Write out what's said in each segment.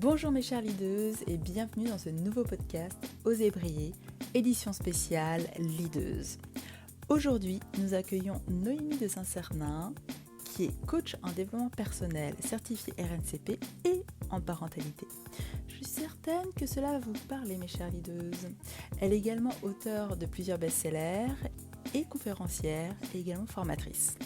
Bonjour mes chères leaders et bienvenue dans ce nouveau podcast Osez briller, édition spéciale Leaders. Aujourd'hui, nous accueillons Noémie de Saint-Cernin, qui est coach en développement personnel, certifiée RNCP et en parentalité. Je suis certaine que cela va vous parler mes chères leaders. Elle est également auteure de plusieurs best-sellers et conférencière et également formatrice.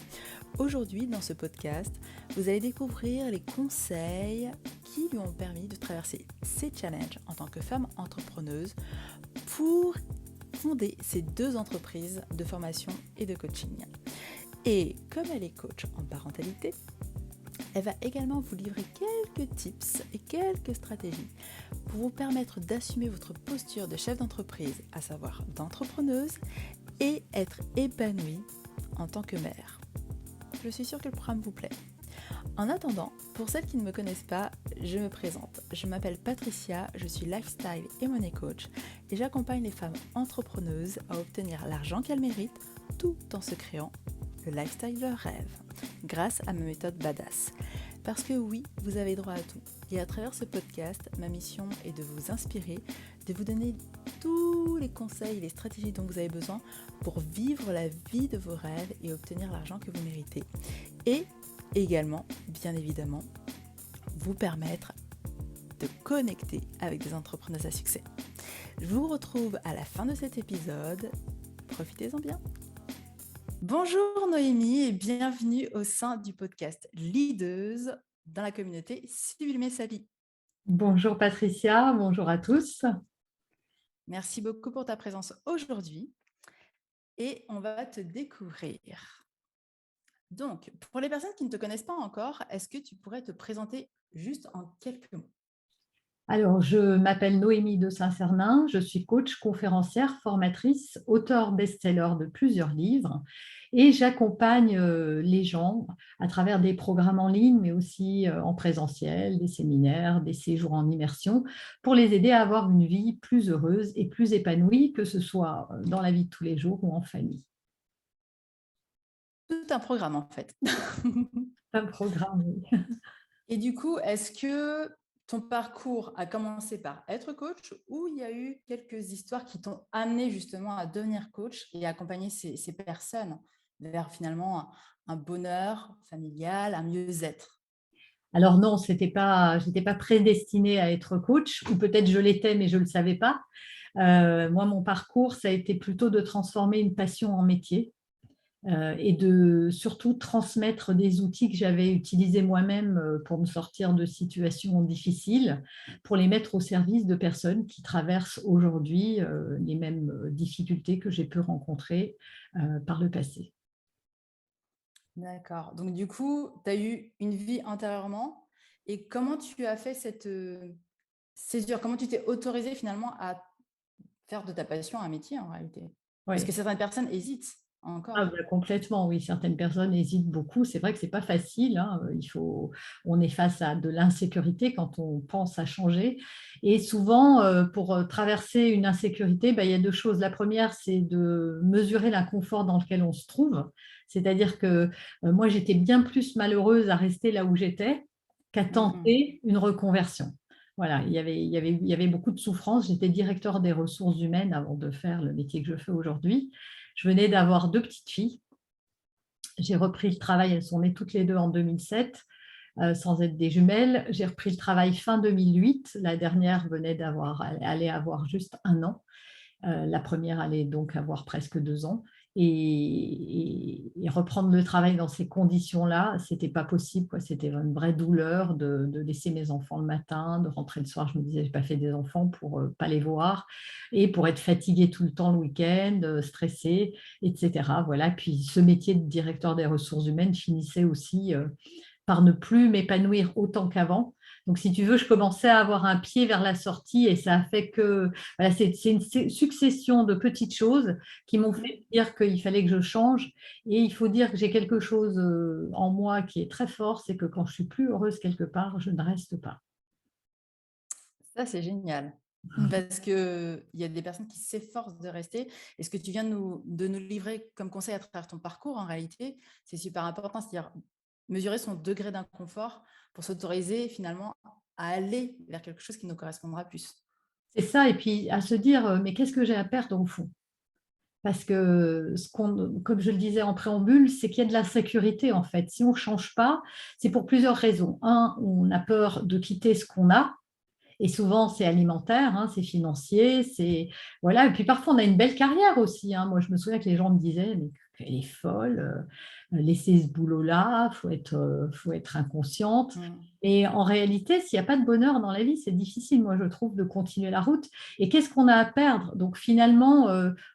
Aujourd'hui, dans ce podcast, vous allez découvrir les conseils qui lui ont permis de traverser ses challenges en tant que femme entrepreneuse pour fonder ses 2 entreprises de formation et de coaching. Et comme elle est coach en parentalité, elle va également vous livrer quelques tips et quelques stratégies pour vous permettre d'assumer votre posture de chef d'entreprise, à savoir d'entrepreneuse, et être épanouie en tant que mère. Je suis sûre que le programme vous plaît. En attendant, pour celles qui ne me connaissent pas, je me présente. Je m'appelle Patricia, je suis lifestyle et money coach et j'accompagne les femmes entrepreneuses à obtenir l'argent qu'elles méritent tout en se créant le lifestyle de leur rêve grâce à ma méthode Badass. Parce que oui, vous avez droit à tout. Et à travers ce podcast, ma mission est de vous inspirer, de vous donner tous les conseils et les stratégies dont vous avez besoin pour vivre la vie de vos rêves et obtenir l'argent que vous méritez. Et également, bien évidemment, vous permettre de connecter avec des entrepreneurs à succès. Je vous retrouve à la fin de cet épisode. Profitez-en bien. Bonjour Noémie et bienvenue au sein du podcast Leaders dans la communauté Sublimer sa vie. Bonjour Patricia, bonjour à tous. Merci beaucoup pour ta présence aujourd'hui et on va te découvrir. Donc, pour les personnes qui ne te connaissent pas encore, est-ce que tu pourrais te présenter juste en quelques mots? Alors, je m'appelle Noémie de Saint-Cernin, je suis coach, conférencière, formatrice, auteure best-seller de plusieurs livres et j'accompagne les gens à travers des programmes en ligne, mais aussi en présentiel, des séminaires, des séjours en immersion, pour les aider à avoir une vie plus heureuse et plus épanouie, que ce soit dans la vie de tous les jours ou en famille. Tout un programme en fait. Un programme, oui. Et du coup, est-ce que ton parcours a commencé par être coach ou il y a eu quelques histoires qui t'ont amené justement à devenir coach et accompagner ces personnes vers finalement un bonheur familial, un mieux-être? Alors non, j'étais pas prédestinée à être coach, ou peut-être je l'étais, mais je ne le savais pas. Moi, mon parcours, ça a été plutôt de transformer une passion en métier et de surtout transmettre des outils que j'avais utilisés moi-même pour me sortir de situations difficiles, pour les mettre au service de personnes qui traversent aujourd'hui les mêmes difficultés que j'ai pu rencontrer par le passé. D'accord. Donc du coup, tu as eu une vie antérieurement et comment tu as fait cette césure? Comment tu t'es autorisée finalement à faire de ta passion un métier en réalité? Parce que Ouais. certaines personnes hésitent Ah encore. bah, complètement, oui. Certaines personnes hésitent beaucoup. C'est vrai que c'est pas facile, hein. On est face à de l'insécurité quand on pense à changer. Et souvent, pour traverser une insécurité, bah, il y a 2 choses. La première, c'est de mesurer l'inconfort dans lequel on se trouve. C'est-à-dire que moi, j'étais bien plus malheureuse à rester là où j'étais qu'à Mhm. tenter une reconversion. Voilà, il y avait beaucoup de souffrance. J'étais directeur des ressources humaines avant de faire le métier que je fais aujourd'hui. Je venais d'avoir 2 petites filles. J'ai repris le travail, elles sont nées toutes les 2 en 2007, sans être des jumelles. J'ai repris le travail fin 2008. La dernière allait avoir juste 1 an. La première allait donc avoir presque 2 ans. Et reprendre le travail dans ces conditions-là, c'était pas possible, quoi. C'était une vraie douleur de laisser mes enfants le matin, de rentrer le soir. Je me disais, j'ai pas fait des enfants pour pas les voir et pour être fatiguée tout le temps le week-end, stressée, etc. Voilà. Puis ce métier de directeur des ressources humaines finissait aussi par ne plus m'épanouir autant qu'avant. Donc, si tu veux, je commençais à avoir un pied vers la sortie et ça a fait que voilà, c'est une succession de petites choses qui m'ont Mhm. fait dire qu'il fallait que je change. Et il faut dire que j'ai quelque chose en moi qui est très fort, c'est que quand je suis plus heureuse quelque part, je ne reste pas. Ça, c'est génial. Parce qu'il y a des personnes qui s'efforcent de rester. Et ce que tu viens de nous livrer comme conseil à travers ton parcours, en réalité, c'est super important. C'est-à-dire mesurer son degré d'inconfort pour s'autoriser finalement à aller vers quelque chose qui nous correspondra plus. C'est ça et puis à se dire, «Mais qu'est-ce que j'ai à perdre au fond?» Parce que comme je le disais en préambule, c'est qu'il y a de l'insécurité en fait. Si on ne change pas, c'est pour plusieurs raisons. Un, on a peur de quitter ce qu'on a, et souvent, c'est alimentaire, hein, c'est financier, c'est voilà. Et puis parfois, on a une belle carrière aussi, hein. Moi, je me souviens que les gens me disaient: «Mais elle est folle, laisser ce boulot-là, faut être inconsciente». Mmh. Et en réalité, s'il y a pas de bonheur dans la vie, c'est difficile, moi, je trouve, de continuer la route. Et qu'est-ce qu'on a à perdre? Donc finalement,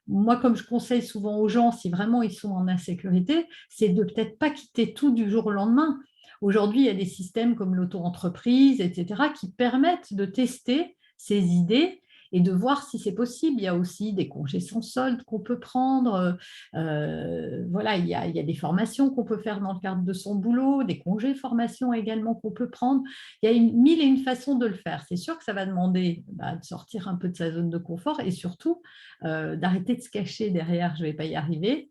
moi, comme je conseille souvent aux gens, si vraiment ils sont en insécurité, c'est de peut-être pas quitter tout du jour au lendemain. Aujourd'hui, il y a des systèmes comme l'auto-entreprise, etc., qui permettent de tester ces idées et de voir si c'est possible. Il y a aussi des congés sans solde qu'on peut prendre. Voilà, il y a des formations qu'on peut faire dans le cadre de son boulot, des congés formation également qu'on peut prendre. Il y a mille et une façons de le faire. C'est sûr que ça va demander de sortir un peu de sa zone de confort et surtout d'arrêter de se cacher derrière «je ne vais pas y arriver»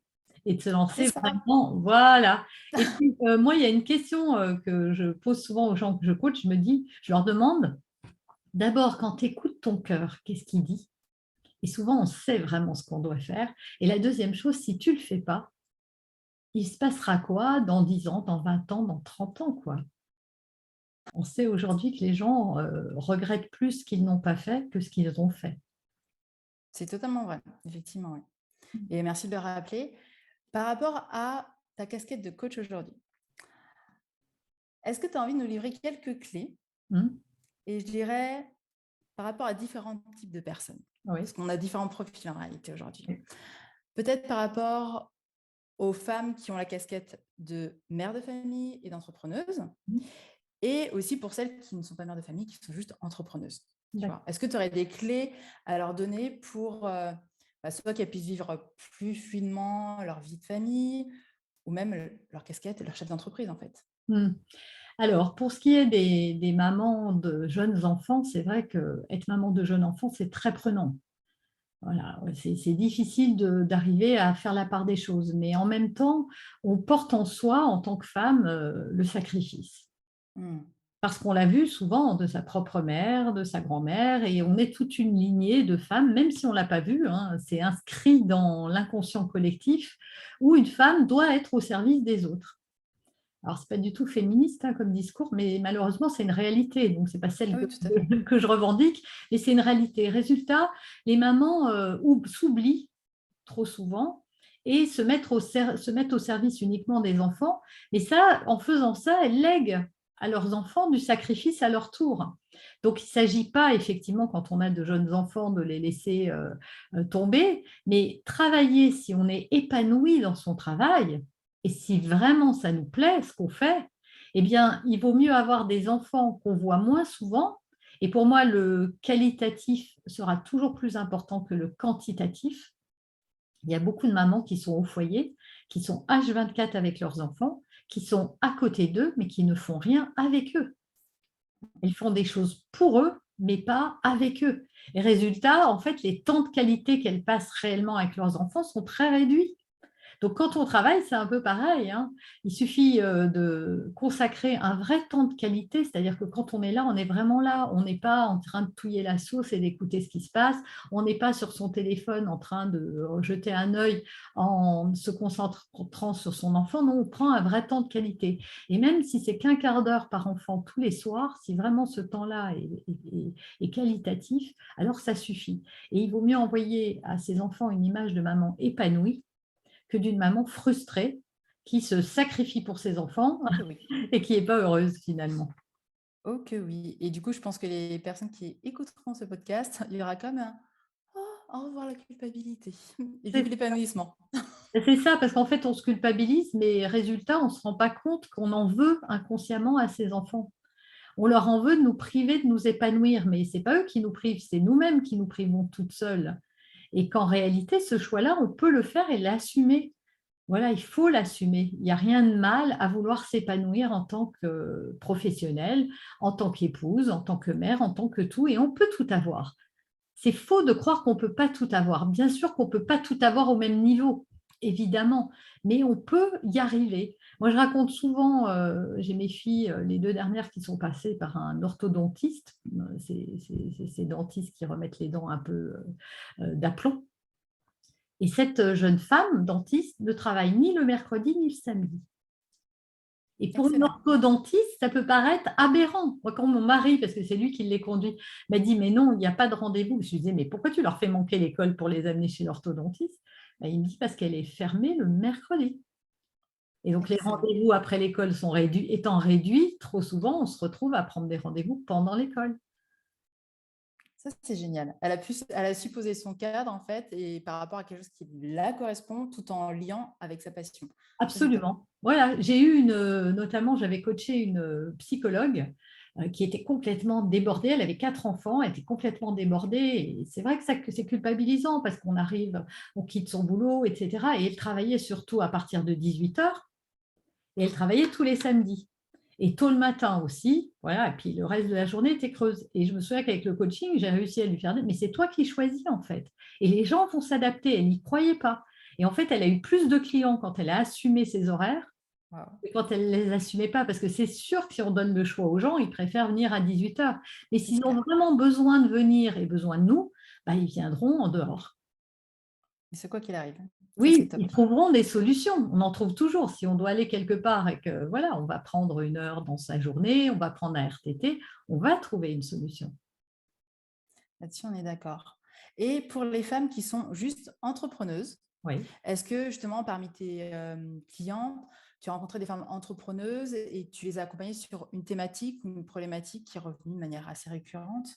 et de se C'est lancer ça. vraiment. Voilà. Et puis, moi, il y a une question que je pose souvent aux gens que je coach. Je leur demande, d'abord, quand tu écoutes ton cœur, qu'est-ce qu'il dit? Et souvent, on sait vraiment ce qu'on doit faire. Et la deuxième chose, si tu ne le fais pas, il se passera quoi dans 10 ans, dans 20 ans, dans 30 ans, quoi? On sait aujourd'hui que les gens regrettent plus ce qu'ils n'ont pas fait que ce qu'ils ont fait. C'est totalement vrai, effectivement, oui. Et merci de le rappeler. Par rapport à ta casquette de coach aujourd'hui, est-ce que tu as envie de nous livrer quelques clés? Mmh. Et je dirais par rapport à différents types de personnes, Oui. parce qu'on a différents profils en réalité aujourd'hui. Oui. Peut-être par rapport aux femmes qui ont la casquette de mère de famille et d'entrepreneuse, Mmh. et aussi pour celles qui ne sont pas mères de famille, qui sont juste entrepreneuses. Tu vois. D'accord. Est-ce que tu aurais des clés à leur donner pour soit qu'elles puissent vivre plus fluidement leur vie de famille, ou même leur casquette et leur chef d'entreprise en fait? Mmh. Alors, pour ce qui est des mamans de jeunes enfants, c'est vrai qu'être maman de jeunes enfants, c'est très prenant. Voilà, ouais, c'est difficile d'arriver à faire la part des choses, mais en même temps, on porte en soi, en tant que femme, le sacrifice. Hmm. Parce qu'on l'a vu souvent de sa propre mère, de sa grand-mère, et on est toute une lignée de femmes, même si on ne l'a pas vu, hein, c'est inscrit dans l'inconscient collectif, où une femme doit être au service des autres. Alors, ce n'est pas du tout féministe hein, comme discours, mais malheureusement, c'est une réalité. Donc, ce n'est pas Ah celle oui, tout à fait. que je revendique, mais c'est une réalité. Résultat, les mamans s'oublient trop souvent et se mettent au service uniquement des enfants. Et ça, en faisant ça, elles lèguent à leurs enfants du sacrifice à leur tour. Donc, il ne s'agit pas, effectivement, quand on a de jeunes enfants, de les laisser tomber, mais travailler, si on est épanoui dans son travail, et si vraiment ça nous plaît, ce qu'on fait, eh bien, il vaut mieux avoir des enfants qu'on voit moins souvent. Et pour moi, le qualitatif sera toujours plus important que le quantitatif. Il y a beaucoup de mamans qui sont au foyer, qui sont H24 avec leurs enfants, qui sont à côté d'eux, mais qui ne font rien avec eux. Elles font des choses pour eux, mais pas avec eux. Et résultat, en fait, les temps de qualité qu'elles passent réellement avec leurs enfants sont très réduits. Donc, quand on travaille, c'est un peu pareil, hein. Il suffit de consacrer un vrai temps de qualité, c'est-à-dire que quand on est là, on est vraiment là. On n'est pas en train de touiller la sauce et d'écouter ce qui se passe. On n'est pas sur son téléphone en train de jeter un œil en se concentrant sur son enfant. Non, on prend un vrai temps de qualité. Et même si c'est qu'un quart d'heure par enfant tous les soirs, si vraiment ce temps-là est qualitatif, alors ça suffit. Et il vaut mieux envoyer à ses enfants une image de maman épanouie que d'une maman frustrée qui se sacrifie pour ses enfants Ok, oui. et qui n'est pas heureuse finalement. Ok, oui. Et du coup, je pense que les personnes qui écouteront ce podcast, il y aura comme un «Oh, au revoir la culpabilité» et vive C'est l'épanouissement. c'est ça, parce qu'en fait, on se culpabilise, mais résultat, on ne se rend pas compte qu'on en veut inconsciemment à ses enfants. On leur en veut de nous priver de nous épanouir, mais ce n'est pas eux qui nous privent, c'est nous-mêmes qui nous privons toutes seules. Et qu'en réalité, ce choix-là, on peut le faire et l'assumer. Voilà, il faut l'assumer. Il n'y a rien de mal à vouloir s'épanouir en tant que professionnelle, en tant qu'épouse, en tant que mère, en tant que tout, et on peut tout avoir. C'est faux de croire qu'on ne peut pas tout avoir. Bien sûr qu'on ne peut pas tout avoir au même niveau. évidemment, mais on peut y arriver. Moi, je raconte souvent, j'ai mes filles, les 2 dernières qui sont passées par un orthodontiste, ces dentistes qui remettent les dents un peu, d'aplomb, et cette jeune femme dentiste ne travaille ni le mercredi ni le samedi. Et pour une Excellent. orthodontiste, ça peut paraître aberrant. Moi, quand mon mari, parce que c'est lui qui les conduit, m'a dit: «Mais non, il n'y a pas de rendez-vous». Je lui disais: «Mais pourquoi tu leur fais manquer l'école pour les amener chez l'orthodontiste?» Il me dit: «Parce qu'elle est fermée le mercredi». Et donc les Excellent. rendez-vous après l'école sont réduits étant réduits, trop souvent, on se retrouve à prendre des rendez-vous pendant l'école. Ça, c'est génial. Elle a su poser son cadre, en fait, et par rapport à quelque chose qui la correspond, tout en liant avec sa passion. Ça, c'est top. Absolument. Voilà, j'ai eu notamment, j'avais coaché une psychologue qui était complètement débordée. Elle avait 4 enfants, elle était complètement débordée. Et c'est vrai que c'est culpabilisant parce qu'on arrive, on quitte son boulot, etc. Et elle travaillait surtout à partir de 18 heures et elle travaillait tous les samedis. Et tôt le matin aussi, voilà, et puis le reste de la journée était creuse. Et je me souviens qu'avec le coaching, j'ai réussi à lui faire dire, mais c'est toi qui choisis en fait. Et les gens vont s'adapter, elle n'y croyait pas. Et en fait, elle a eu plus de clients quand elle a assumé ses horaires Waouh. que quand elle ne les assumait pas. Parce que c'est sûr que si on donne le choix aux gens, ils préfèrent venir à 18 heures. Mais C'est s'ils ont clair. vraiment besoin de venir et besoin de nous, ils viendront en dehors. Mais c'est quoi qu'il arrive. Ça, c'est Oui, top. ils trouveront des solutions. On en trouve toujours. Si on doit aller quelque part et que voilà, on va prendre une heure dans sa journée, on va prendre un RTT, on va trouver une solution. Là-dessus, on est d'accord. Et pour les femmes qui sont juste entrepreneuses, Oui. est-ce que justement, parmi tes clientes, tu as rencontré des femmes entrepreneuses et tu les as accompagnées sur une thématique ou une problématique qui est revenue de manière assez récurrente?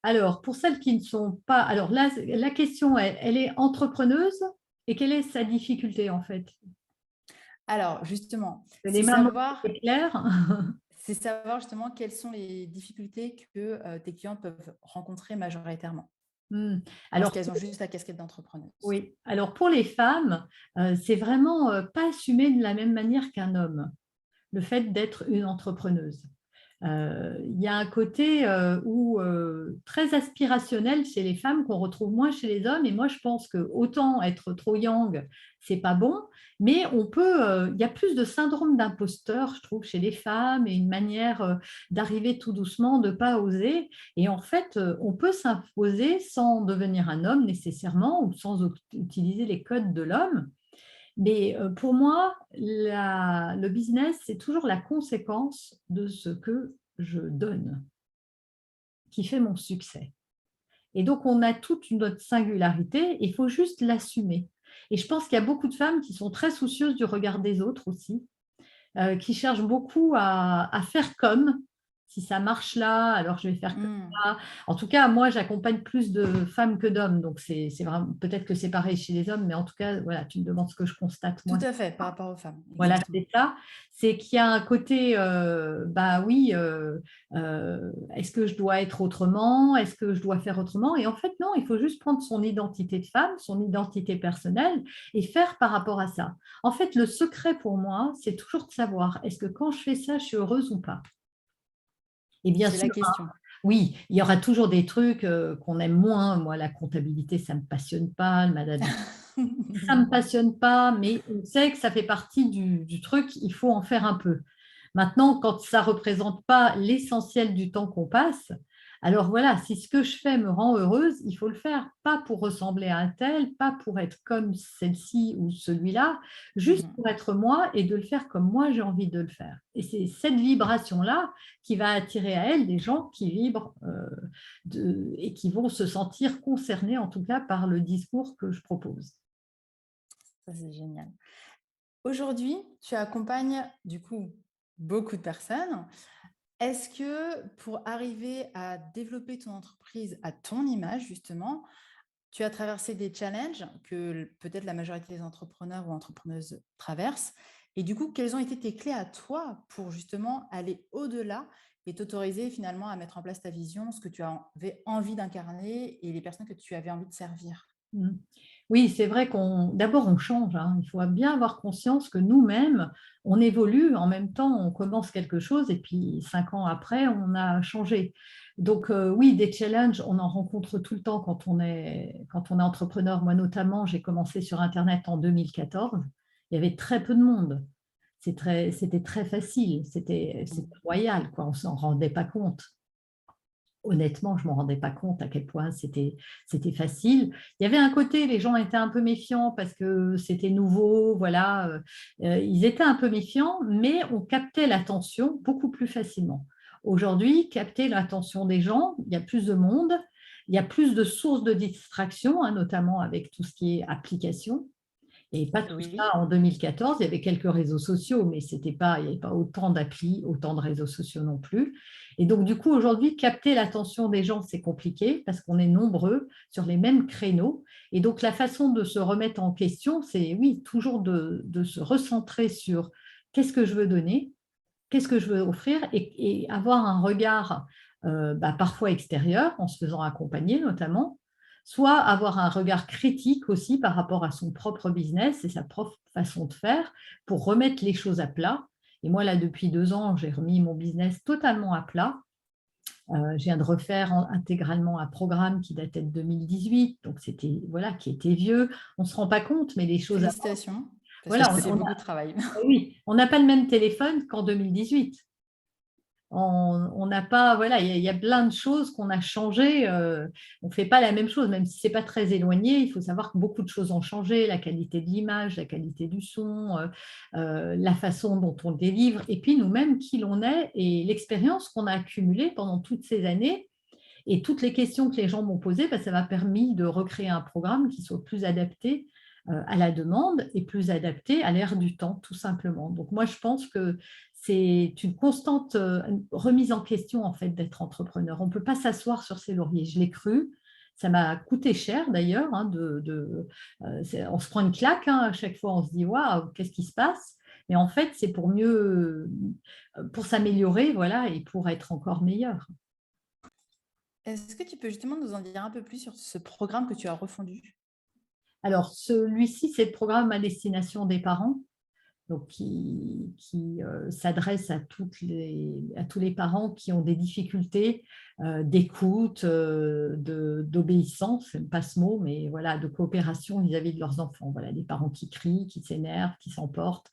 Alors, pour celles qui ne sont pas, alors là, la question est, elle est entrepreneuse et quelle est sa difficulté en fait? Alors, justement, Les mamans, c'est clair. c'est savoir justement quelles sont les difficultés que tes clientes peuvent rencontrer majoritairement Hmm. Alors, lorsqu'elles ont juste la casquette d'entrepreneuse. oui. Alors, pour les femmes, c'est vraiment pas assumé de la même manière qu'un homme, le fait d'être une entrepreneuse. Il y a un côté où très aspirationnel chez les femmes qu'on retrouve moins chez les hommes. Et moi, je pense que autant être trop yang, c'est pas bon, mais il y a plus de syndrome d'imposteur, je trouve, chez les femmes et une manière d'arriver tout doucement, de pas oser. Et en fait, on peut s'imposer sans devenir un homme nécessairement ou sans utiliser les codes de l'homme. Mais pour moi, le business, c'est toujours la conséquence de ce que je donne, qui fait mon succès. Et donc, on a toute notre singularité, il faut juste l'assumer. Et je pense qu'il y a beaucoup de femmes qui sont très soucieuses du regard des autres aussi, qui cherchent beaucoup à faire comme. Si ça marche là, alors je vais faire comme Hmm. ça. En tout cas, moi, j'accompagne plus de femmes que d'hommes. Donc, c'est vraiment, peut-être que c'est pareil chez les hommes, mais en tout cas, voilà, tu me demandes ce que je constate, Tout moi. à fait, par rapport aux femmes, Voilà, exactement. c'est ça. C'est qu'il y a un côté, oui, est-ce que je dois être autrement? Est-ce que je dois faire autrement? Et en fait, non, il faut juste prendre son identité de femme, son identité personnelle et faire par rapport à ça. En fait, le secret pour moi, c'est toujours de savoir, est-ce que quand je fais ça, je suis heureuse ou pas? Et bien C'est la sûr, question. oui, il y aura toujours des trucs qu'on aime moins. Moi, la comptabilité, ça ne me passionne pas. Le management, ça ne me passionne pas, mais on sait que ça fait partie du truc, il faut en faire un peu. Maintenant, quand ça ne représente pas l'essentiel du temps qu'on passe, alors voilà, si ce que je fais me rend heureuse, il faut le faire, pas pour ressembler à un tel, pas pour être comme celle-ci ou celui-là, juste Mhm. pour être moi et de le faire comme moi j'ai envie de le faire. Et c'est cette vibration-là qui va attirer à elle des gens qui vibrent et qui vont se sentir concernés, en tout cas, par le discours que je propose. Ça, c'est génial. Aujourd'hui, tu accompagnes du coup beaucoup de personnes. Est-ce que pour arriver à développer ton entreprise à ton image, justement, tu as traversé des challenges que peut-être la majorité des entrepreneurs ou entrepreneuses traversent? Et du coup, quelles ont été tes clés à toi pour justement aller au-delà et t'autoriser finalement à mettre en place ta vision, ce que tu avais envie d'incarner et les personnes que tu avais envie de servir? Mmh. Oui, c'est vrai d'abord, on change, hein. Il faut bien avoir conscience que nous-mêmes, on évolue. En même temps, on commence quelque chose et puis 5 ans après, on a changé. Donc, oui, des challenges, on en rencontre tout le temps quand on est entrepreneur. Moi, notamment, j'ai commencé sur Internet en 2014. Il y avait très peu de monde. C'était très facile. C'était royal, quoi. On ne s'en rendait pas compte. Honnêtement, je ne me rendais pas compte à quel point c'était facile. Il y avait un côté, les gens étaient un peu méfiants parce que c'était nouveau, voilà. Ils étaient un peu méfiants, mais on captait l'attention beaucoup plus facilement. Aujourd'hui, capter l'attention des gens, il y a plus de monde, il y a plus de sources de distraction, hein, notamment avec tout ce qui est application. Et pas tout Oui. ça en 2014. Il y avait quelques réseaux sociaux, mais il n'y avait pas autant d'applis, autant de réseaux sociaux non plus. Et donc, du coup, aujourd'hui, capter l'attention des gens, c'est compliqué parce qu'on est nombreux sur les mêmes créneaux. Et donc, la façon de se remettre en question, c'est, oui, toujours de se recentrer sur qu'est-ce que je veux donner, qu'est-ce que je veux offrir et avoir un regard parfois extérieur, en se faisant accompagner notamment, soit avoir un regard critique aussi par rapport à son propre business et sa propre façon de faire pour remettre les choses à plat. Et moi, là, depuis 2 ans, j'ai remis mon business totalement à plat. Je viens de refaire intégralement un programme qui datait de 2018, donc c'était, voilà, qui était vieux. On ne se rend pas compte, mais les choses avancent. Félicitations, parce que Voilà, c'est beaucoup de travail. oui, on n'a pas le même téléphone qu'en 2018. On n'a pas, voilà, il y a plein de choses qu'on a changées. On ne fait pas la même chose, même si ce n'est pas très éloigné. Il faut savoir que beaucoup de choses ont changé, la qualité de l'image, la qualité du son, la façon dont on délivre, et puis nous-mêmes, qui l'on est, et l'expérience qu'on a accumulée pendant toutes ces années. Et toutes les questions que les gens m'ont posées, ça m'a permis de recréer un programme qui soit plus adapté à la demande et plus adapté à l'ère du temps, tout simplement. Donc moi, je pense que c'est une constante remise en question, en fait, d'être entrepreneur. On ne peut pas s'asseoir sur ses lauriers. Je l'ai cru. Ça m'a coûté cher, d'ailleurs. On se prend une claque, hein, à chaque fois. On se dit, waouh, qu'est-ce qui se passe? Mais en fait, c'est pour mieux, pour s'améliorer, voilà, et pour être encore meilleur. Est-ce que tu peux justement nous en dire un peu plus sur ce programme que tu as refondu? Alors, celui-ci, c'est le programme à destination des parents, donc qui s'adresse à tous les parents qui ont des difficultés d'écoute, d'obéissance, j'aime pas ce mot, mais voilà, de coopération vis-à-vis de leurs enfants. Voilà, des parents qui crient, qui s'énervent, qui s'emportent,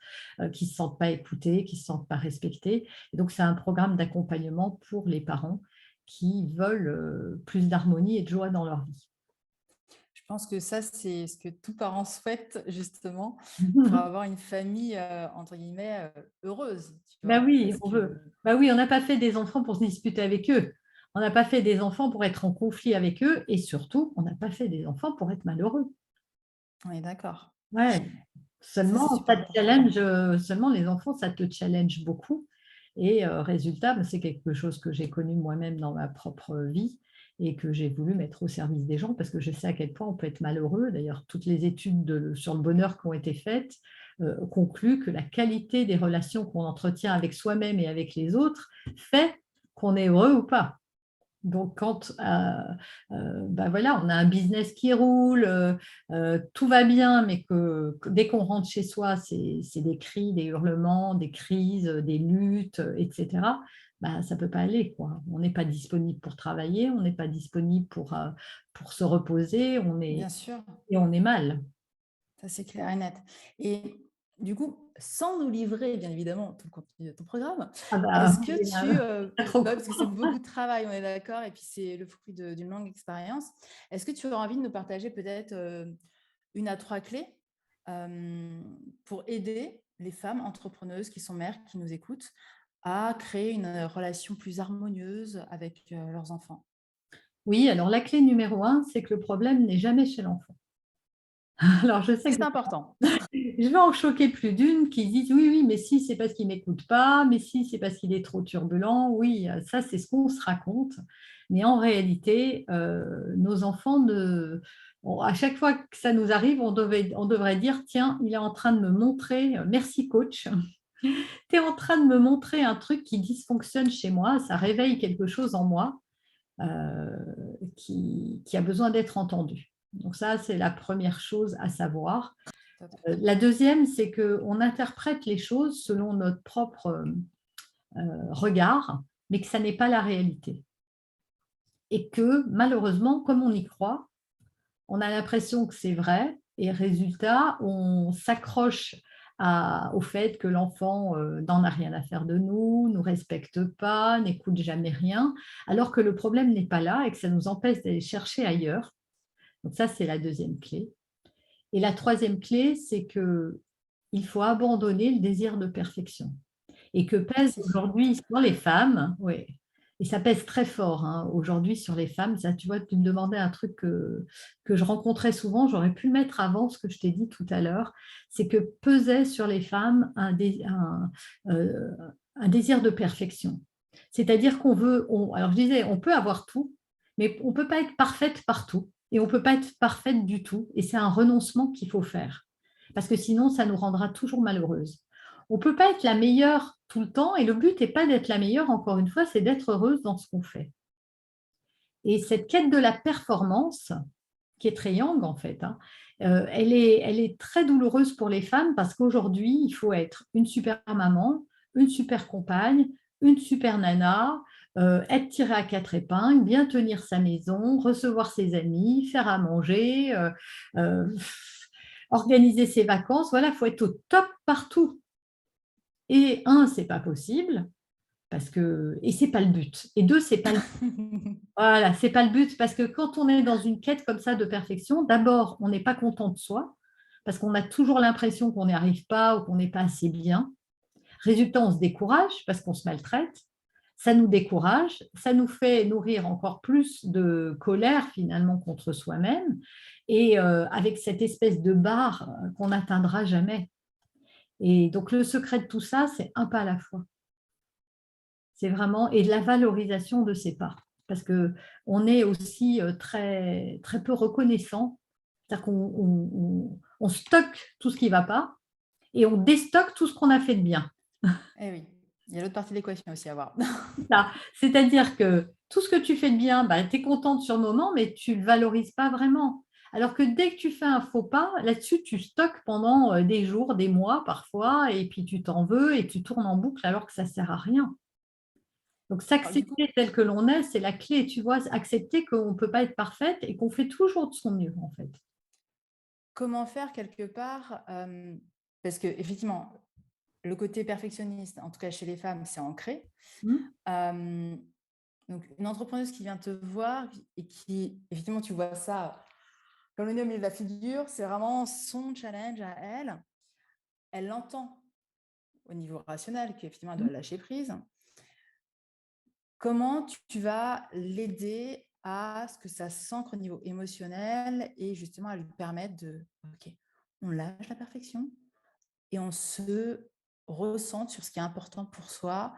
qui ne se sentent pas écoutés, qui ne se sentent pas respectés. Et donc, c'est un programme d'accompagnement pour les parents qui veulent plus d'harmonie et de joie dans leur vie. Je pense que ça, c'est ce que tout parent souhaite justement pour avoir une famille, entre guillemets, «heureuse», tu Ben vois? oui, Parce on que veut. Ben oui, on n'a pas fait des enfants pour se disputer avec eux. On n'a pas fait des enfants pour être en conflit avec eux et surtout, on n'a pas fait des enfants pour être malheureux. on est d'accord. Ouais. Ça, c'est Seulement, super ça te important. challenge, seulement les enfants, ça te challenge beaucoup. Et résultat, c'est quelque chose que j'ai connu moi-même dans ma propre vie et que j'ai voulu mettre au service des gens parce que je sais à quel point on peut être malheureux. D'ailleurs, toutes les études sur le bonheur qui ont été faites concluent que la qualité des relations qu'on entretient avec soi-même et avec les autres fait qu'on est heureux ou pas. Donc, quand voilà, on a un business qui roule, tout va bien, mais que dès qu'on rentre chez soi, c'est des cris, des hurlements, des crises, des luttes, etc., ça ne peut pas aller, quoi. On n'est pas disponible pour travailler, on n'est pas disponible pour se reposer, Bien sûr, et on est mal. ça, c'est clair et net. Et du coup, sans nous livrer, bien évidemment, tout le contenu de ton programme, Ah bah, est-ce que tu, pas trop parce que c'est beaucoup de travail, on est d'accord, et puis c'est le fruit d'une longue expérience. Est-ce que tu aurais envie de nous partager peut-être 1 à 3 clés pour aider les femmes entrepreneuses qui sont mères, qui nous écoutent, à créer une relation plus harmonieuse avec leurs enfants? Oui, alors la clé numéro un, c'est que le problème n'est jamais chez l'enfant. Alors je sais Ça, que c'est important. je vais en choquer plus d'une qui disent oui, oui, mais si, c'est parce qu'il ne m'écoute pas, mais si, c'est parce qu'il est trop turbulent. Oui, ça, c'est ce qu'on se raconte. Mais en réalité, nos enfants, à chaque fois que ça nous arrive, on devrait dire, tiens, il est en train de me montrer, merci coach, tu es en train de me montrer un truc qui dysfonctionne chez moi, ça réveille quelque chose en moi qui a besoin d'être entendu. Donc ça, c'est la première chose à savoir. Top. La deuxième, c'est qu'on interprète les choses selon notre propre regard, mais que ça n'est pas la réalité. Et que malheureusement, comme on y croit, on a l'impression que c'est vrai et résultat, on s'accroche au fait que l'enfant n'en a rien à faire de nous, nous respecte pas, n'écoute jamais rien, alors que le problème n'est pas là et que ça nous empêche d'aller chercher ailleurs. Donc ça, c'est la deuxième clé. Et la troisième clé, c'est qu'il faut abandonner le désir de perfection. Et que pèse Merci. aujourd'hui sur les femmes, oui, et ça pèse très fort hein, aujourd'hui sur les femmes. Ça, tu vois, tu me demandais un truc que je rencontrais souvent, j'aurais pu le mettre avant ce que je t'ai dit tout à l'heure, c'est que pesait sur les femmes un désir de perfection. C'est-à-dire qu'on veut, alors je disais, on peut avoir tout, mais on ne peut pas être parfaite partout, et on ne peut pas être parfaite du tout, et c'est un renoncement qu'il faut faire, parce que sinon, ça nous rendra toujours malheureuses. On ne peut pas être la meilleure tout le temps et le but n'est pas d'être la meilleure, encore une fois, c'est d'être heureuse dans ce qu'on fait. Et cette quête de la performance, qui est très yang en fait, hein, elle est très douloureuse pour les femmes parce qu'aujourd'hui, il faut être une super maman, une super compagne, une super nana, être tirée à quatre épingles, bien tenir sa maison, recevoir ses amis, faire à manger, euh, organiser ses vacances. Voilà, il faut être au top partout. Et un, c'est pas possible parce que et c'est pas le but. Et deux, c'est pas le voilà, c'est pas le but parce que quand on est dans une quête comme ça de perfection, d'abord, on n'est pas content de soi parce qu'on a toujours l'impression qu'on n'y arrive pas ou qu'on n'est pas assez bien. Résultat, on se décourage parce qu'on se maltraite. Ça nous décourage, ça nous fait nourrir encore plus de colère finalement contre soi-même et avec cette espèce de barre qu'on n'atteindra jamais. Et donc le secret de tout ça, c'est un pas à la fois. C'est vraiment et de la valorisation de ses pas. Parce qu'on est aussi très, très peu reconnaissant. C'est-à-dire qu'on stocke tout ce qui ne va pas et on déstocke tout ce qu'on a fait de bien. Eh oui, il y a l'autre partie de l'équation aussi à voir. C'est-à-dire que tout ce que tu fais de bien, bah, tu es contente sur le moment, mais tu ne le valorises pas vraiment. Alors que dès que tu fais un faux pas, là-dessus, tu stockes pendant des jours, des mois parfois, et puis tu t'en veux et tu tournes en boucle alors que ça ne sert à rien. Donc, Alors, du coup, s'accepter tel que l'on est, c'est la clé, tu vois, accepter qu'on ne peut pas être parfaite et qu'on fait toujours de son mieux, en fait. comment faire quelque part parce que effectivement, le côté perfectionniste, en tout cas chez les femmes, c'est ancré. Mmh. Donc, une entrepreneuse qui vient te voir et qui, effectivement, tu vois ça comme le nez au milieu de la figure, c'est vraiment son challenge à elle. Elle l'entend au niveau rationnel, qu'effectivement, elle doit lâcher prise. Comment tu vas l'aider à ce que ça s'ancre au niveau émotionnel et justement à lui permettre de, OK, on lâche la perfection et on se recentre sur ce qui est important pour soi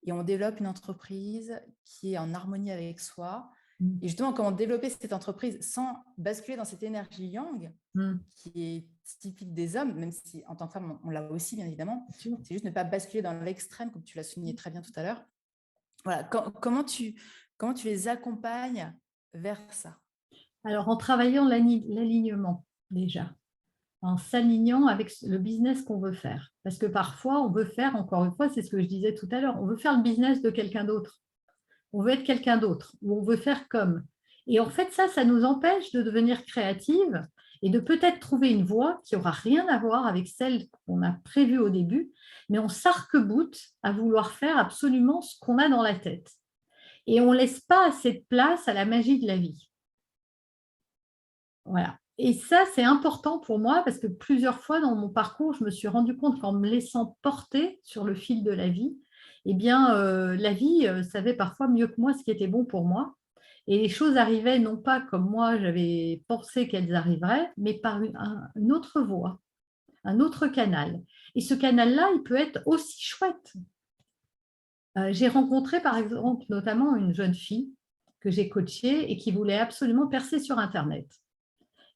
et on développe une entreprise qui est en harmonie avec soi. Mmh. Et justement, comment développer cette entreprise sans basculer dans cette énergie yang Mmh. qui est typique des hommes, même si en tant que femme, on l'a aussi, bien évidemment. Bien sûr. C'est juste ne pas basculer dans l'extrême, comme tu l'as souligné très bien tout à l'heure. Voilà, comment tu les accompagnes vers ça? Alors, en travaillant l'alignement, déjà, en s'alignant avec le business qu'on veut faire. Parce que parfois, on veut faire, encore une fois, c'est ce que je disais tout à l'heure, on veut faire le business de quelqu'un d'autre. On veut être quelqu'un d'autre, ou on veut faire comme. Et en fait, ça nous empêche de devenir créative et de peut-être trouver une voie qui n'aura rien à voir avec celle qu'on a prévue au début, mais on s'arc-boute à vouloir faire absolument ce qu'on a dans la tête. Et on ne laisse pas assez de place à la magie de la vie. Voilà. Et ça, c'est important pour moi parce que plusieurs fois dans mon parcours, je me suis rendu compte qu'en me laissant porter sur le fil de la vie, eh bien, la vie savait parfois mieux que moi ce qui était bon pour moi. Et les choses arrivaient non pas comme moi j'avais pensé qu'elles arriveraient, mais par une autre voie, un autre canal. Et ce canal-là, il peut être aussi chouette. J'ai rencontré par exemple notamment une jeune fille que j'ai coachée et qui voulait absolument percer sur Internet.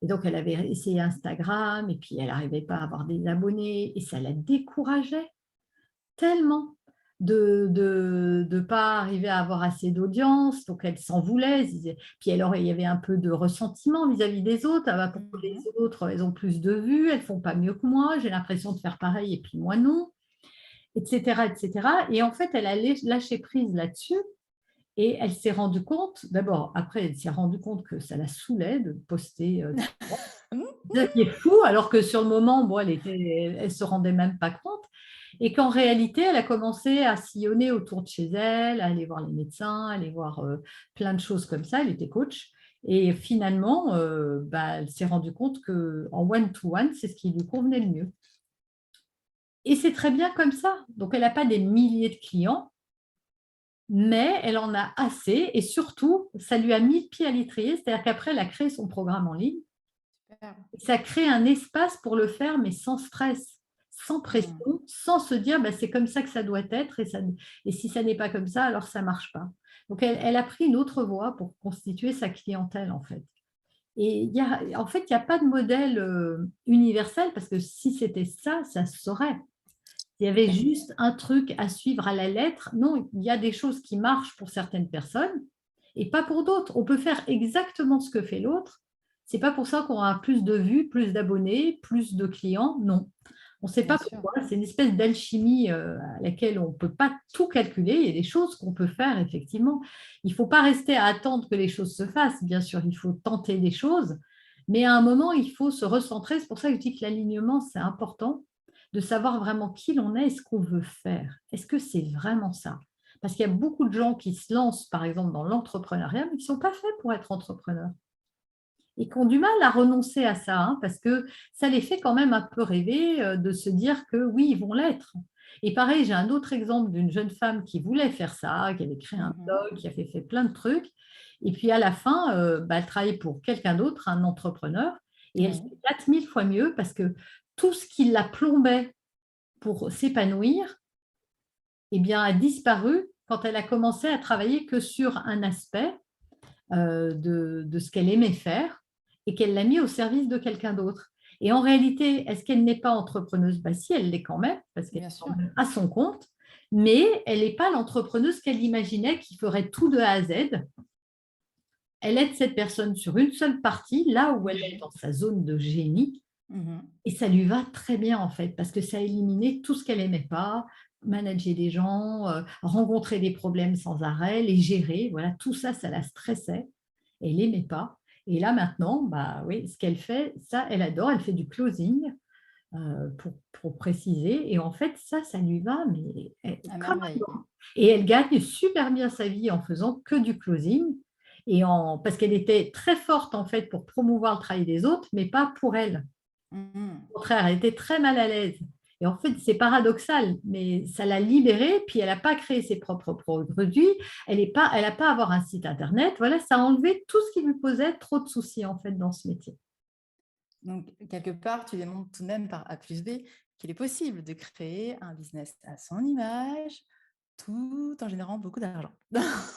Et donc, elle avait essayé Instagram et puis elle n'arrivait pas à avoir des abonnés et ça la décourageait tellement. de pas arriver à avoir assez d'audience, donc elle s'en voulait. Elle disait puis alors il y avait un peu de ressentiment vis-à-vis des autres. Ah bah, pourquoi les Mhm. autres, elles ont plus de vues, elles font pas mieux que moi, j'ai l'impression de faire pareil et puis moi non, et cetera, et cetera. Et en fait, elle a lâché prise là-dessus et elle s'est rendue compte d'abord, après elle s'est rendue compte que ça la saoulait de poster, ça qui est fou, alors que sur le moment, bon, elle se rendait même pas compte. Et qu'en réalité, elle a commencé à sillonner autour de chez elle, à aller voir les médecins, à aller voir plein de choses comme ça. Elle était coach. Et finalement, bah, elle s'est rendue compte qu'en one-to-one, c'est ce qui lui convenait le mieux. Et c'est très bien comme ça. Donc, elle n'a pas des milliers de clients, mais elle en a assez. Et surtout, ça lui a mis le pied à l'étrier. C'est-à-dire qu'après, elle a créé son programme en ligne. Super. Ça crée un espace pour le faire, mais sans stress, sans Mm. pression, sans se dire bah, c'est comme ça que ça doit être et si ça n'est pas comme ça, alors ça ne marche pas. Donc elle a pris une autre voie pour constituer sa clientèle en fait. Et en fait, il n'y a pas de modèle universel parce que si c'était ça, ça se saurait. Il y avait juste un truc à suivre à la lettre. Non, il y a des choses qui marchent pour certaines personnes et pas pour d'autres. On peut faire exactement ce que fait l'autre. C'est pas pour ça qu'on aura plus de vues, plus d'abonnés, plus de clients. Non. On ne sait Bien pas sûr. pourquoi. C'est une espèce d'alchimie à laquelle on ne peut pas tout calculer. Il y a des choses qu'on peut faire, effectivement. Il ne faut pas rester à attendre que les choses se fassent. Bien sûr, il faut tenter des choses. Mais à un moment, il faut se recentrer. C'est pour ça que je dis que l'alignement, c'est important de savoir vraiment qui l'on est et ce qu'on veut faire. Est-ce que c'est vraiment ça? Parce qu'il y a beaucoup de gens qui se lancent, par exemple, dans l'entrepreneuriat, mais qui ne sont pas faits pour être entrepreneurs et qui ont du mal à renoncer à ça, hein, parce que ça les fait quand même un peu rêver de se dire que oui, ils vont l'être. Et pareil, j'ai un autre exemple d'une jeune femme qui voulait faire ça, qui avait créé un Mhm. blog, qui avait fait plein de trucs. Et puis à la fin, bah, elle travaillait pour quelqu'un d'autre, un entrepreneur, et elle Oui. s'éclate 1000 fois mieux parce que tout ce qui la plombait pour s'épanouir, eh bien, a disparu quand elle a commencé à travailler que sur un aspect de ce qu'elle aimait faire et qu'elle l'a mis au service de quelqu'un d'autre. Et en réalité, est-ce qu'elle n'est pas entrepreneuse? Bah, si, elle l'est quand même, parce qu'elle Bien est quand sûr. même à son compte, mais elle n'est pas l'entrepreneuse qu'elle imaginait qui ferait tout de A à Z. Elle aide cette personne sur une seule partie, là où elle est Mhm. dans sa zone de génie, Mhm. et ça lui va très bien en fait, parce que ça a éliminé tout ce qu'elle n'aimait pas, manager des gens, rencontrer des problèmes sans arrêt, les gérer, voilà, tout ça, ça la stressait, elle n'aimait pas. Et là maintenant, bah oui, ce qu'elle fait, ça, elle adore, elle fait du closing, pour préciser, et en fait, ça lui va, mais À comme un merveille. gant. Et elle gagne super bien sa vie en faisant que du closing, parce qu'elle était très forte en fait pour promouvoir le travail des autres, mais pas pour elle. Mhm. Au contraire, elle était très mal à l'aise. Et en fait, c'est paradoxal, mais ça l'a libérée, puis elle n'a pas créé ses propres produits, elle n'a pas à avoir un site internet. Voilà, ça a enlevé tout ce qui lui posait trop de soucis en fait dans ce métier. Donc, quelque part, tu démontres tout de même par A plus B qu'il est possible de créer un business à son image tout en générant beaucoup d'argent.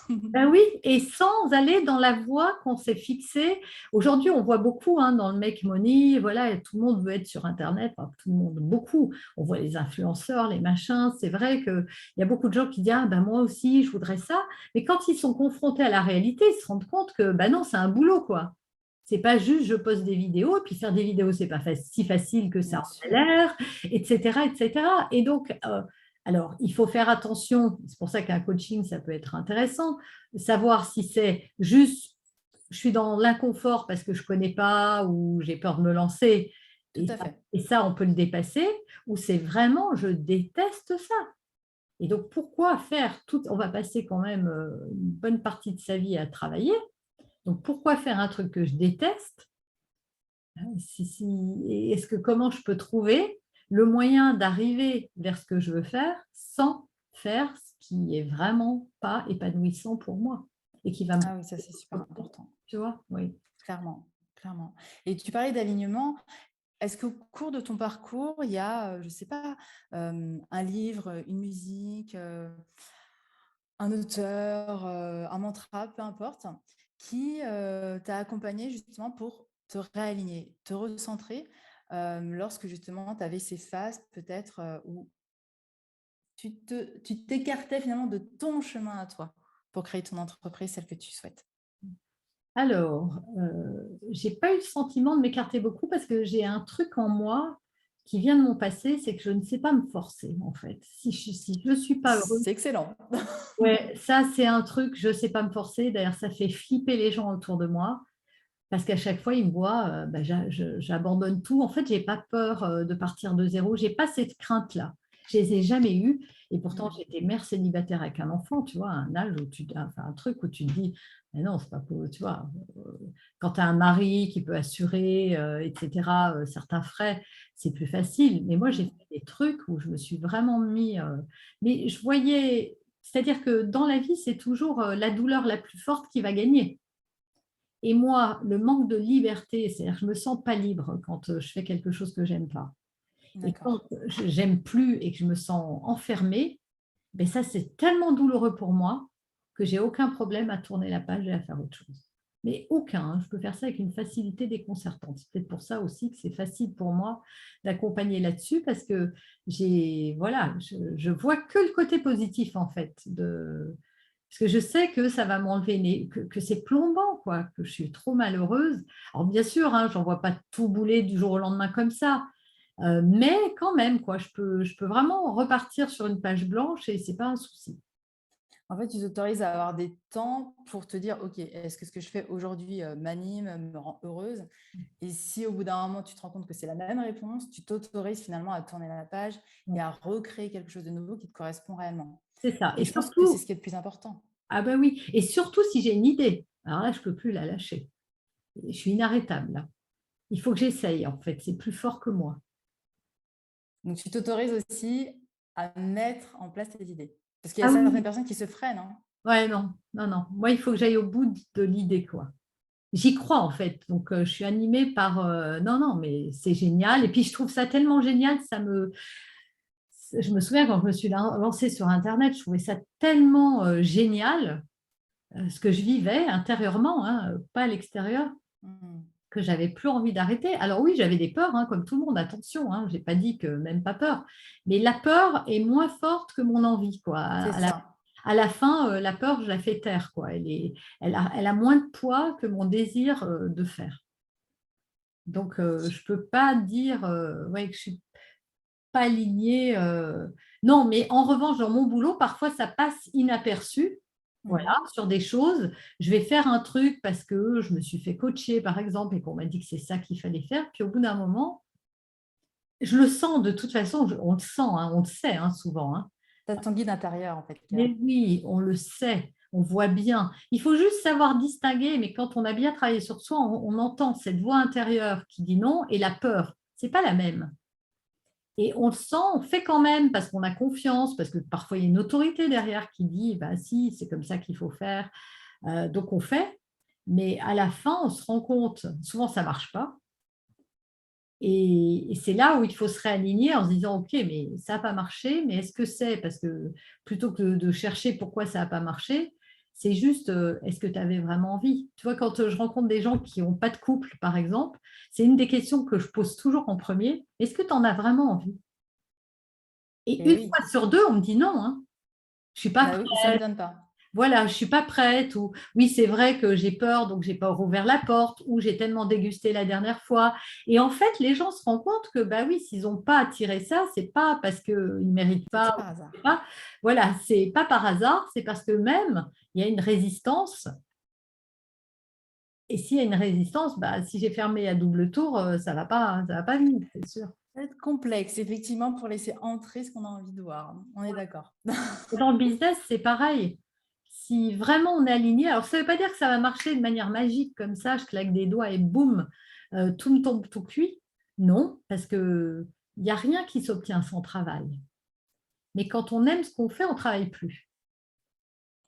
Ben oui, et sans aller dans la voie qu'on s'est fixée. Aujourd'hui, on voit beaucoup hein, dans le make money, voilà, tout le monde veut être sur Internet, enfin, tout le monde, beaucoup. On voit les influenceurs, les machins. C'est vrai qu'il y a beaucoup de gens qui disent ah, ben moi aussi, je voudrais ça. Mais quand ils sont confrontés à la réalité, ils se rendent compte que ben non, c'est un boulot, quoi. C'est pas juste je poste des vidéos, et puis faire des vidéos, c'est pas si facile que ça Bien en a sûr. l'air, etc., etc. Et donc, alors, il faut faire attention, c'est pour ça qu'un coaching, ça peut être intéressant, savoir si c'est juste je suis dans l'inconfort parce que je ne connais pas ou j'ai peur de me lancer, Tout à fait. et ça, on peut le dépasser, ou c'est vraiment je déteste ça. Et donc, pourquoi faire tout, on va passer quand même une bonne partie de sa vie à travailler, donc pourquoi faire un truc que je déteste? Est-ce que comment je peux trouver le moyen d'arriver vers ce que je veux faire sans faire ce qui est vraiment pas épanouissant pour moi et qui va me Ah oui, ça c'est super important. tu vois? Oui. Clairement, clairement. Et tu parlais d'alignement. Est-ce qu'au cours de ton parcours, il y a, je ne sais pas, un livre, une musique, un auteur, un mantra, peu importe, qui t'a accompagné justement pour te réaligner, te recentrer lorsque justement tu avais ces phases peut-être où tu t'écartais finalement de ton chemin à toi pour créer ton entreprise, celle que tu souhaites. Alors, j'ai pas eu le sentiment de m'écarter beaucoup parce que j'ai un truc en moi qui vient de mon passé, c'est que je ne sais pas me forcer, en fait. Si je suis pas heureuse, C'est excellent. ouais, ça, c'est un truc, je sais pas me forcer. D'ailleurs, ça fait flipper les gens autour de moi parce qu'à chaque fois, ils me voient, bah, j'abandonne tout. En fait, j'ai pas peur de partir de zéro. J'ai pas cette crainte-là. Je les ai jamais eues. Et pourtant, Mm. j'étais mère célibataire avec un enfant, tu vois, à un âge où enfin, un truc où tu te dis, mais non, c'est pas pour, tu vois, quand tu as un mari qui peut assurer, etc., certains frais, c'est plus facile. Mais moi, j'ai Mm. fait des trucs où je me suis vraiment mis, mais je voyais, c'est-à-dire que dans la vie, c'est toujours la douleur la plus forte qui va gagner. Et moi, le manque de liberté, c'est-à-dire que je ne me sens pas libre quand je fais quelque chose que j'aime pas. Et quand D'accord. j'aime plus et que je me sens enfermée, ben ça, c'est tellement douloureux pour moi que j'ai aucun problème à tourner la page et à faire autre chose. Mais aucun, hein. Je peux faire ça avec une facilité déconcertante. C'est peut-être pour ça aussi que c'est facile pour moi d'accompagner là-dessus parce que voilà, je vois que le côté positif en fait parce que je sais que ça va m'enlever, que c'est plombant, quoi, que je suis trop malheureuse. Alors bien sûr, hein, j'en vois pas tout bouler du jour au lendemain comme ça, mais quand même, quoi, je peux vraiment repartir sur une page blanche et c'est pas un souci. En fait, tu t'autorises à avoir des temps pour te dire, OK, est-ce que ce que je fais aujourd'hui m'anime, me rend heureuse? Et si au bout d'un moment, tu te rends compte que c'est la même réponse, tu t'autorises finalement à tourner la page et à recréer quelque chose de nouveau qui te correspond réellement. C'est ça. Et Et je pense que c'est ce surtout, qui est le plus important. ah ben oui, et surtout si j'ai une idée. Alors là, je peux plus la lâcher. Je suis inarrêtable là. Il faut que j'essaye, en fait. C'est plus fort que moi. Donc, tu t'autorises aussi à mettre en place tes idées. Parce qu'il y Ah a certaines oui, personnes qui se freinent, hein. ouais, non, non, non. Moi, il faut que j'aille au bout de l'idée, quoi. J'y crois, en fait. Donc, je suis animée par, non, non, mais c'est génial. Et puis, je trouve ça tellement génial, je me souviens quand je me suis lancée sur Internet, je trouvais ça tellement génial, ce que je vivais intérieurement, hein, pas à l'extérieur, Mm. que j'avais plus envie d'arrêter. Alors oui, j'avais des peurs, hein, comme tout le monde, attention, hein, j'ai pas dit que même pas peur, mais la peur est moins forte que mon envie, quoi. C'est ça. À la fin, la peur, je la fais taire, quoi. Elle a moins de poids que mon désir de faire. Donc, je peux pas dire ouais, que je suis pas alignée. Non, mais en revanche, dans mon boulot, parfois, ça passe inaperçu. Voilà, Mhm. sur des choses. Je vais faire un truc parce que je me suis fait coacher, par exemple, et qu'on m'a dit que c'est ça qu'il fallait faire. Puis au bout d'un moment, je le sens de toute façon, on le sent, hein, on le sait hein, souvent. Hein. Tu as ton guide intérieur, en fait, qui est là. Mais oui, on le sait, on voit bien. Il faut juste savoir distinguer, mais quand on a bien travaillé sur soi, on entend cette voix intérieure qui dit non et la peur. C'est pas la même. Et on le sent, on fait quand même parce qu'on a confiance, parce que parfois il y a une autorité derrière qui dit bah si, c'est comme ça qu'il faut faire. Donc on fait, mais à la fin, on se rend compte, souvent ça ne marche pas. Et c'est là où il faut se réaligner en se disant ok, mais ça n'a pas marché, mais est-ce que c'est parce que plutôt que de chercher pourquoi ça n'a pas marché, c'est juste est-ce que tu avais vraiment envie? Tu vois, quand je rencontre des gens qui n'ont pas de couple, par exemple, c'est une des questions que je pose toujours en premier. Est-ce que tu en as vraiment envie? Et Et une oui, fois sur deux, on me dit non, hein. Je suis pas bah oui, ou ça ne prête. m'étonne pas. Voilà, je suis pas prête. Ou oui, c'est vrai que j'ai peur, donc j'ai pas rouvert la porte. Ou j'ai tellement dégusté la dernière fois. Et en fait, les gens se rendent compte que bah oui, s'ils n'ont pas attiré ça, c'est pas parce qu'ils ne méritent C'est pas. par hasard. Pas. Voilà, c'est pas par hasard. C'est parce que même il y a une résistance. Et s'il y a une résistance, bah, si j'ai fermé à double tour, ça va pas vite, c'est sûr. Ça va être complexe, effectivement, pour laisser entrer ce qu'on a envie de voir. On est d'accord. Et dans le business, c'est pareil. Si vraiment on est aligné, alors ça ne veut pas dire que ça va marcher de manière magique comme ça, je claque des doigts et boum, tout me tombe tout cuit. Non, parce qu'il n'y a rien qui s'obtient sans travail. Mais quand on aime ce qu'on fait, on ne travaille plus.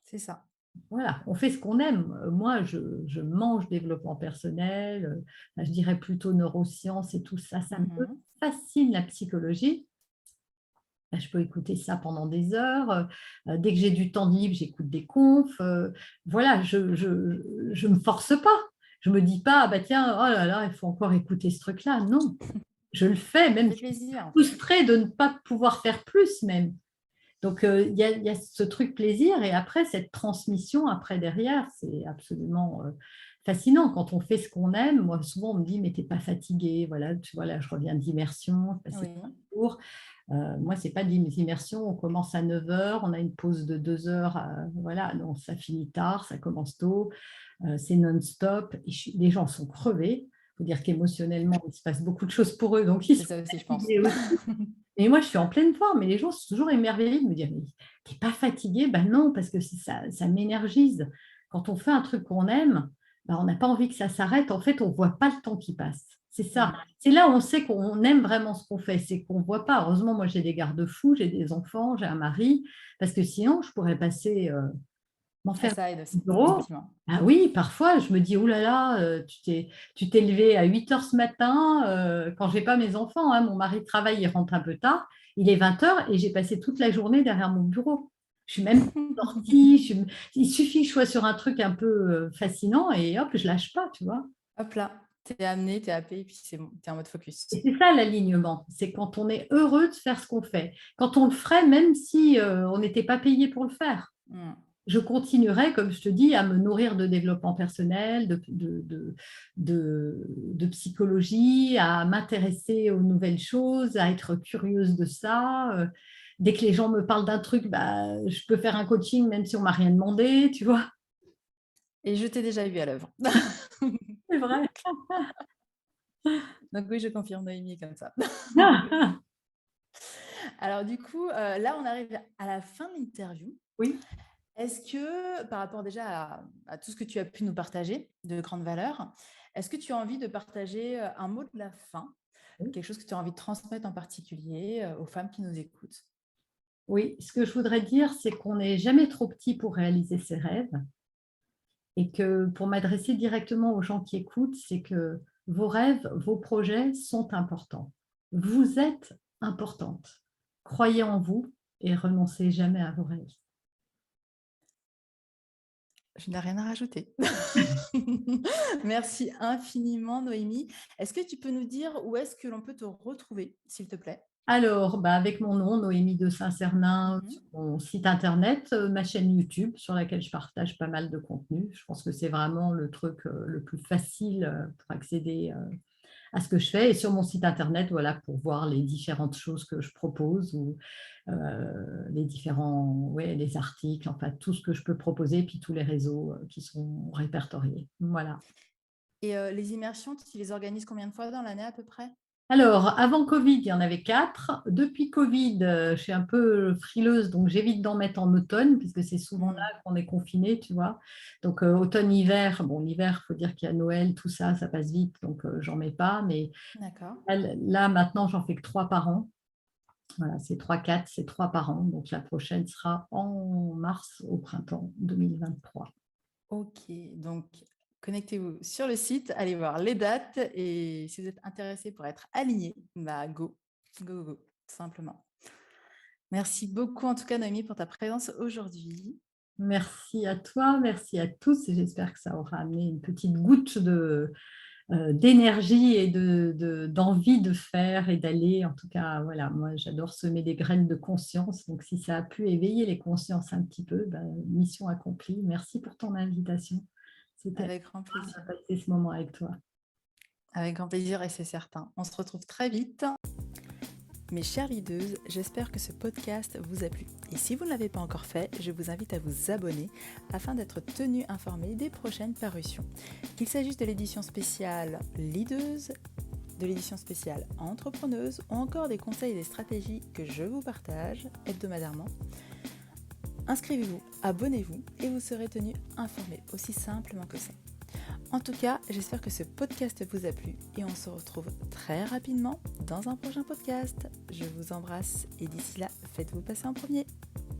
C'est ça. Voilà, on fait ce qu'on aime. Moi, je mange développement personnel, je dirais plutôt neurosciences et tout ça. Ça me Mhm. fascine la psychologie. Ben, je peux écouter ça pendant des heures. Dès que j'ai du temps de libre, j'écoute des confs. Voilà, je me force pas. Je me dis pas, ah bah tiens, oh là là, il faut encore écouter ce truc-là. Non, je le fais, Ça même fait plaisir. frustrée de ne pas pouvoir faire plus même. Donc, il y a ce truc plaisir et après, cette transmission, après, derrière, c'est absolument fascinant. Quand on fait ce qu'on aime, moi, souvent, on me dit, mais t'es pas fatiguée. Voilà, tu vois, là, je reviens d'immersion, je passais Oui, 3 jours. Moi, c'est pas des immersions, on commence à 9 heures, on a une pause de 2 heures, voilà, donc ça finit tard, ça commence tôt, c'est non-stop. Et les gens sont crevés. Il faut dire qu'émotionnellement, il se passe beaucoup de choses pour eux, donc ils c'est sont ça aussi, je pense. fatigués aussi. Et moi, je suis en pleine forme, et les gens sont toujours émerveillés de me dire, mais t'es pas fatigué? Ben non, parce que ça m'énergise. Quand on fait un truc qu'on aime, ben, on n'a pas envie que ça s'arrête. En fait, on ne voit pas le temps qui passe. C'est ça. Mm. C'est là où on sait qu'on aime vraiment ce qu'on fait. C'est qu'on ne voit pas. Heureusement, moi, j'ai des garde-fous, j'ai des enfants, j'ai un mari, parce que sinon, je pourrais passer m'en Ah, faire ça aide au aussi, bureau. effectivement. Ah oui, parfois, je me dis, oh là là, tu t'es levé à 8 heures ce matin, quand j'ai pas mes enfants, hein, mon mari travaille, il rentre un peu tard, il est 20 heures et j'ai passé toute la journée derrière mon bureau. Je suis même sortie, il suffit que je sois sur un truc un peu fascinant et hop, je lâche pas, tu vois. Hop là, t'es amené, t'es happé, et puis c'est bon, t'es en mode focus. Et c'est ça l'alignement, c'est quand on est heureux de faire ce qu'on fait. Quand on le ferait, même si on n'était pas payé pour le faire. Mm. Je continuerai, comme je te dis, à me nourrir de développement personnel, de psychologie, à m'intéresser aux nouvelles choses, à être curieuse de ça. Dès que les gens me parlent d'un truc, bah, je peux faire un coaching même si on m'a rien demandé, tu vois. Et je t'ai déjà vu à l'œuvre. C'est vrai. Donc oui, je confirme, Noémie est comme ça. Alors du coup, là, on arrive à la fin de l'interview. Oui. Est-ce que, par rapport déjà à tout ce que tu as pu nous partager de grande valeur, est-ce que tu as envie de partager un mot de la fin, quelque chose que tu as envie de transmettre en particulier aux femmes qui nous écoutent? Oui, ce que je voudrais dire, c'est qu'on n'est jamais trop petit pour réaliser ses rêves et que pour m'adresser directement aux gens qui écoutent, c'est que vos rêves, vos projets sont importants. Vous êtes importante. Croyez en vous et renoncez jamais à vos rêves. Je n'ai rien à rajouter. Merci infiniment, Noémie. Est-ce que tu peux nous dire où est-ce que l'on peut te retrouver, s'il te plaît? Alors, bah, avec mon nom, Noémie de Saint-Cernin, Mhm. sur mon site internet, ma chaîne YouTube, sur laquelle je partage pas mal de contenu. Je pense que c'est vraiment le truc le plus facile pour accéder à ce que je fais. Et sur mon site internet, voilà, pour voir les différentes choses que je propose ou les différents, ouais, les articles, enfin tout ce que je peux proposer, puis tous les réseaux qui sont répertoriés. Voilà. Et les immersions, tu les organises combien de fois dans l'année à peu près? Alors, avant Covid, il y en avait 4. Depuis Covid, je suis un peu frileuse, donc j'évite d'en mettre en automne, puisque c'est souvent Hmm. là qu'on est confiné, tu vois. Donc, automne-hiver, bon, l'hiver, il faut dire qu'il y a Noël, tout ça, ça passe vite, donc j'en mets pas. Mais D'accord. là, maintenant, j'en fais que 3 par an. Voilà, c'est 3-4, c'est 3 par an. Donc, la prochaine sera en mars, au printemps 2023. Ok, donc connectez-vous sur le site, allez voir les dates et si vous êtes intéressé pour être aligné, bah go, go, go, tout simplement. Merci beaucoup en tout cas Noémie pour ta présence aujourd'hui. Merci à toi, merci à tous et j'espère que ça aura amené une petite goutte d'énergie et d'envie de faire et d'aller. En tout cas, voilà, moi j'adore semer des graines de conscience. Donc si ça a pu éveiller les consciences un petit peu, ben, mission accomplie. Merci pour ton invitation. C'était Avec grand de plaisir. passer ce moment avec toi. Avec grand plaisir et c'est certain. On se retrouve très vite. Mes chères leaders, j'espère que ce podcast vous a plu. Et si vous ne l'avez pas encore fait, je vous invite à vous abonner afin d'être tenu informé des prochaines parutions. Qu'il s'agisse de l'édition spéciale Leaders, de l'édition spéciale Entrepreneuse ou encore des conseils et des stratégies que je vous partage hebdomadairement. Inscrivez-vous, abonnez-vous et vous serez tenu informé, aussi simplement que ça. En tout cas, j'espère que ce podcast vous a plu et on se retrouve très rapidement dans un prochain podcast. Je vous embrasse et d'ici là, faites-vous passer en premier.